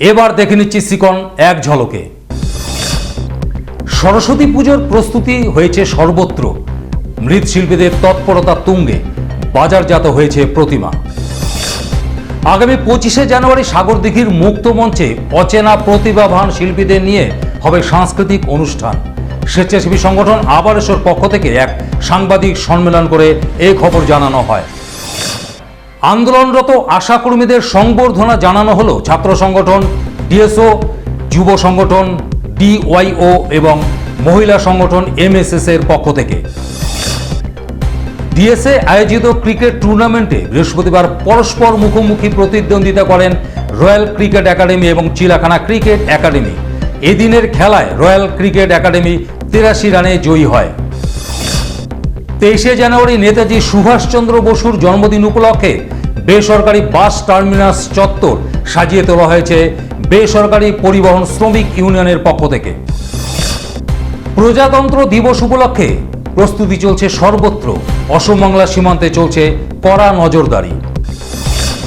এবার দেখে নিচ্ছি সিকন এক ঝলকে। সরস্বতী পুজোর প্রস্তুতি হয়েছে সর্বত্র। মৃৎশিল্পীদের তৎপরতা তুঙ্গে, বাজারজাত হয়েছে প্রতিমা। আগামী 25শে জানুয়ারি সাগরদিঘির মুক্ত মঞ্চে অচেনা প্রতিভাবান শিল্পীদের নিয়ে হবে সাংস্কৃতিক অনুষ্ঠান। স্বেচ্ছাসেবী সংগঠন আবারেশ্বর পক্ষ থেকে এক সাংবাদিক সম্মেলন করে এই খবর জানানো হয়। আন্দোলনরত আশাকর্মীদের সংবর্ধনা জানানো হলো ছাত্র সংগঠন ডিএসও, যুব সংগঠন ডিওয়াইও এবং মহিলা সংগঠন এমএসএস এর পক্ষ থেকে। ডিএসএ আয়োজিত ক্রিকেট টুর্নামেন্টে বৃহস্পতিবার পরস্পর মুখোমুখি প্রতিদ্বন্দ্বিতা করেন রয়্যাল ক্রিকেট একাডেমি এবং চিড়িয়াখানা ক্রিকেট একাডেমি। এদিনের খেলায় রয়্যাল ক্রিকেট একাডেমি 83 রানে জয়ী হয়। 23শে জানুয়ারি নেতাজি সুভাষচন্দ্র বসুর জন্মদিন উপলক্ষে বেসরকারি বাস টার্মিনাস চত্বর সাজিয়ে তোলা হয়েছে বেসরকারি পরিবহন শ্রমিক ইউনিয়নের পক্ষ থেকে। প্রজাতন্ত্র দিবস উপলক্ষে প্রস্তুতি চলছে সর্বত্র। অসম বাংলা সীমান্তে চলছে কড়া নজরদারি।